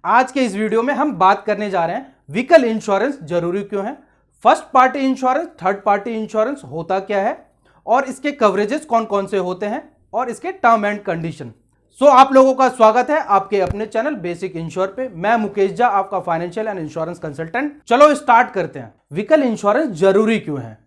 आज के इस वीडियो में हम बात करने जा रहे हैं व्हीकल इंश्योरेंस जरूरी क्यों है, first party insurance, third party insurance होता क्या है और इसके कवरेजेस कौन कौन से होते हैं और इसके टर्म एंड कंडीशन। आप लोगों का स्वागत है आपके अपने चैनल बेसिक इंश्योर पे। मैं मुकेश झा, आपका फाइनेंशियल एंड इंश्योरेंस कंसल्टेंट। चलो स्टार्ट करते हैं। व्हीकल इंश्योरेंस जरूरी क्यों है।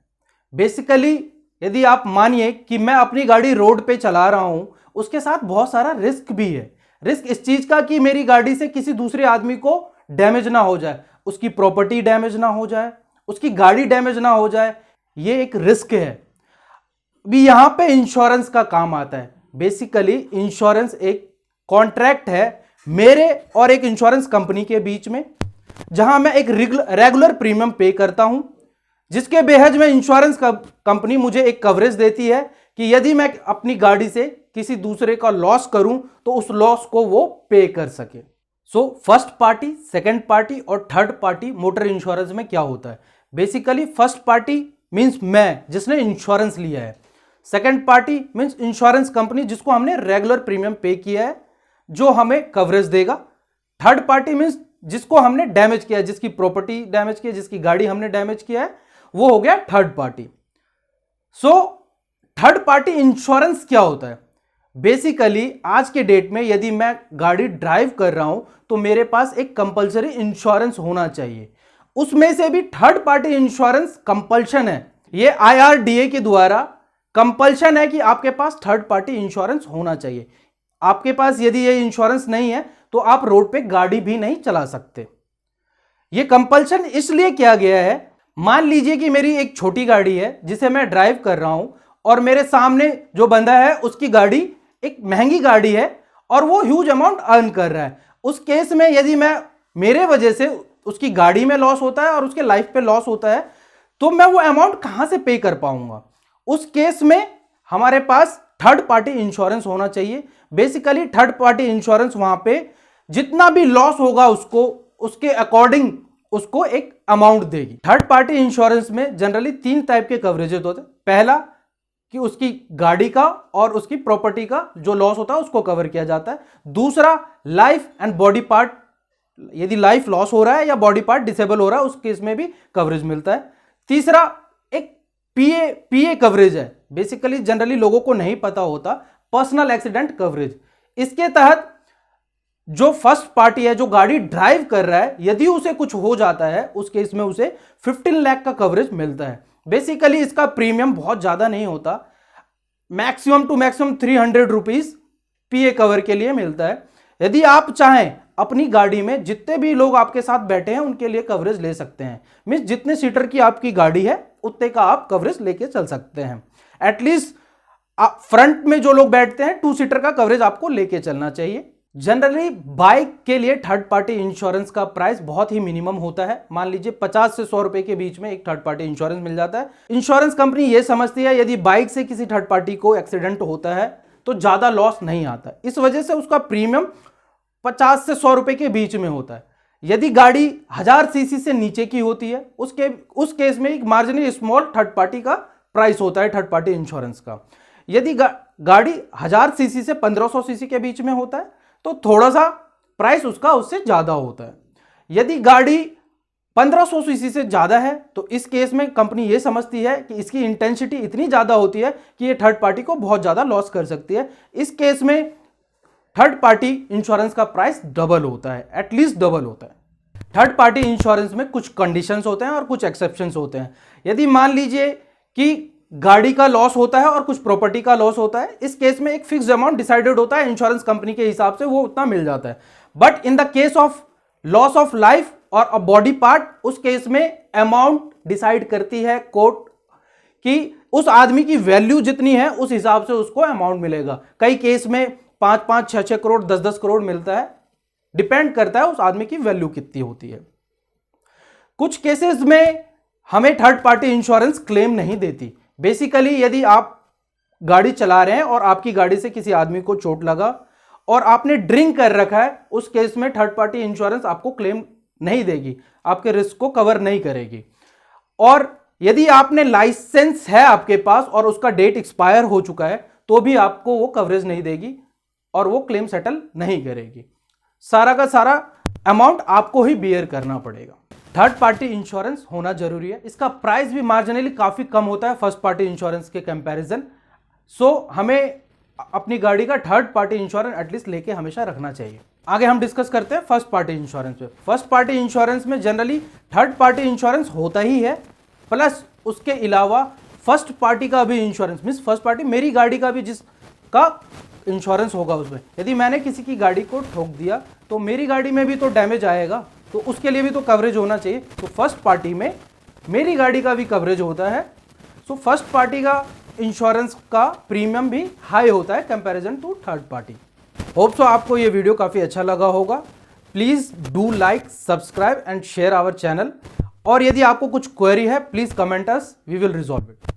बेसिकली यदि आप मानिए कि मैं अपनी गाड़ी रोड पे चला रहा हूं, उसके साथ बहुत सारा रिस्क भी है। रिस्क इस चीज का कि मेरी गाड़ी से किसी दूसरे आदमी को डैमेज ना हो जाए, उसकी प्रॉपर्टी डैमेज ना हो जाए, उसकी गाड़ी डैमेज ना हो जाए, ये एक रिस्क है। भी यहां पे इंश्योरेंस का काम आता है। बेसिकली इंश्योरेंस एक कॉन्ट्रैक्ट है मेरे और एक इंश्योरेंस कंपनी के बीच में, जहां मैं एक रेगुलर प्रीमियम पे करता हूं, जिसके बेहद में इंश्योरेंस कंपनी मुझे एक कवरेज देती है कि यदि मैं अपनी गाड़ी से किसी दूसरे का लॉस करूं तो उस लॉस को वो पे कर सके। फर्स्ट पार्टी, सेकंड पार्टी और थर्ड पार्टी मोटर इंश्योरेंस में क्या होता है। बेसिकली फर्स्ट पार्टी मींस मैं जिसने इंश्योरेंस लिया है, second party means insurance company जिसको हमने रेगुलर प्रीमियम पे किया है जो हमें कवरेज देगा। थर्ड पार्टी मींस जिसको हमने डैमेज किया है, जिसकी प्रॉपर्टी डैमेज की है, जिसकी गाड़ी हमने डैमेज किया है, वो हो गया third party. Third party insurance क्या होता है। बेसिकली आज के डेट में यदि मैं गाड़ी ड्राइव कर रहा हूं तो मेरे पास एक कंपलसरी इंश्योरेंस होना चाहिए। उसमें से भी थर्ड पार्टी इंश्योरेंस कंपल्शन है। ये IRDA के द्वारा कंपल्शन है कि आपके पास थर्ड पार्टी इंश्योरेंस होना चाहिए। आपके पास यदि ये इंश्योरेंस नहीं है तो आप रोड पे गाड़ी भी नहीं चला सकते। ये कंपल्शन इसलिए किया गया है, मान लीजिए कि मेरी एक छोटी गाड़ी है जिसे मैं ड्राइव कर रहा हूं और मेरे सामने जो बंदा है उसकी गाड़ी एक महंगी गाड़ी है और वो ह्यूज अमाउंट अर्न कर रहा है। उस केस में यदि मेरे वजह से उसकी गाड़ी में लॉस होता है और उसके लाइफ पे लॉस होता है तो मैं वो अमाउंट कहां से पे कर पाऊंगा। उस केस में हमारे पास थर्ड पार्टी इंश्योरेंस होना चाहिए। बेसिकली थर्ड पार्टी इंश्योरेंस वहां पे जितना भी लॉस होगा उसको उसके अकॉर्डिंग उसको एक अमाउंट देगी। थर्ड पार्टी इंश्योरेंस में जनरली 3 टाइप के कवरेजेस होते हैं। पहला कि उसकी गाड़ी का और उसकी प्रॉपर्टी का जो लॉस होता है उसको कवर किया जाता है। दूसरा लाइफ एंड बॉडी पार्ट, यदि लाइफ लॉस हो रहा है या बॉडी पार्ट डिसेबल हो रहा है उस केस में भी कवरेज मिलता है। तीसरा एक पीए कवरेज है। बेसिकली जनरली लोगों को नहीं पता होता, पर्सनल एक्सीडेंट कवरेज। इसके तहत जो फर्स्ट पार्टी है जो गाड़ी ड्राइव कर रहा है, यदि उसे कुछ हो जाता है उस केस में उसे 15 लाख का कवरेज मिलता है। बेसिकली इसका प्रीमियम बहुत ज्यादा नहीं होता, maximum to maximum 300 rupees PA cover के लिए मिलता है। यदि आप चाहें अपनी गाड़ी में जितने भी लोग आपके साथ बैठे हैं उनके लिए कवरेज ले सकते हैं। मींस जितने सीटर की आपकी गाड़ी है उतने का आप कवरेज लेके चल सकते हैं। एटलीस्ट फ्रंट में जो लोग बैठते हैं 2 सीटर का कवरेज आपको लेके चलना चाहिए। जनरली बाइक के लिए थर्ड पार्टी इंश्योरेंस का प्राइस बहुत ही मिनिमम होता है। मान लीजिए 50 से 100 रुपए के बीच में एक थर्ड पार्टी इंश्योरेंस मिल जाता है। इंश्योरेंस कंपनी यह समझती है यदि बाइक से किसी थर्ड पार्टी को एक्सीडेंट होता है तो ज्यादा लॉस नहीं आता, इस वजह से उसका प्रीमियम 50 से 100 रुपए के बीच में होता है। यदि गाड़ी 1000 सीसी से नीचे की होती है उस केस में एक मार्जिनली स्मॉल थर्ड पार्टी का प्राइस होता है थर्ड पार्टी इंश्योरेंस का। यदि गाड़ी 1000 सीसी से 1500 सीसी के बीच में होता है तो थोड़ा सा प्राइस उसका उससे ज्यादा होता है। यदि गाड़ी 1500 सीसी से ज्यादा है तो इस केस में कंपनी ये समझती है कि इसकी इंटेंसिटी इतनी ज्यादा होती है कि ये थर्ड पार्टी को बहुत ज्यादा लॉस कर सकती है। इस केस में थर्ड पार्टी इंश्योरेंस का प्राइस डबल होता है, एटलीस्ट डबल होता है। थर्ड पार्टी इंश्योरेंस में कुछ कंडीशंस होते हैं और कुछ एक्सेप्शंस होते हैं। यदि मान लीजिए कि गाड़ी का लॉस होता है और कुछ प्रॉपर्टी का लॉस होता है, इस केस में एक फिक्स्ड अमाउंट डिसाइडेड होता है इंश्योरेंस कंपनी के हिसाब से, वो उतना मिल जाता है। But in the case of loss of life और अ बॉडी पार्ट, उस केस में अमाउंट डिसाइड करती है कोर्ट कि उस आदमी की वैल्यू जितनी है उस हिसाब से उसको अमाउंट मिलेगा। कई केस में 5-5, 6-6 करोड़, 10-10 करोड़ मिलता है, डिपेंड करता है उस आदमी की वैल्यू कितनी होती है। कुछ केसेस में हमें थर्ड पार्टी इंश्योरेंस क्लेम नहीं देती। बेसिकली यदि आप गाड़ी चला रहे हैं और आपकी गाड़ी से किसी आदमी को चोट लगा और आपने ड्रिंक कर रखा है, उस केस में थर्ड पार्टी इंश्योरेंस आपको क्लेम नहीं देगी, आपके रिस्क को कवर नहीं करेगी। और यदि आपने लाइसेंस है आपके पास और उसका डेट एक्सपायर हो चुका है तो भी आपको वो कवरेज नहीं देगी और वो क्लेम सेटल नहीं करेगी। सारा का सारा अमाउंट आपको ही बियर करना पड़ेगा। थर्ड पार्टी इंश्योरेंस होना जरूरी है। इसका प्राइस भी मार्जिनली काफी कम होता है फर्स्ट पार्टी इंश्योरेंस के कंपैरिजन। सो हमें अपनी गाड़ी का थर्ड पार्टी इंश्योरेंस एटलीस्ट लेके हमेशा रखना चाहिए। आगे हम डिस्कस करते हैं फर्स्ट पार्टी इंश्योरेंस पे। फर्स्ट पार्टी इंश्योरेंस में जनरली थर्ड पार्टी इंश्योरेंस होता ही है, प्लस उसके अलावा फर्स्ट पार्टी का भी इंश्योरेंस, मींस फर्स्ट पार्टी मेरी गाड़ी का भी जिसका इंश्योरेंस होगा उसमें। यदि मैंने किसी की गाड़ी को ठोक दिया तो मेरी गाड़ी में भी तो डैमेज आएगा, तो उसके लिए भी तो कवरेज होना चाहिए। तो फर्स्ट पार्टी में मेरी गाड़ी का भी कवरेज होता है। सो फर्स्ट पार्टी का इंश्योरेंस का प्रीमियम भी हाई होता है comparison to third party. Hope so आपको ये वीडियो काफ़ी अच्छा लगा होगा। Please do like, subscribe and share our channel. और यदि आपको कुछ क्वेरी है please comment us, we will resolve it.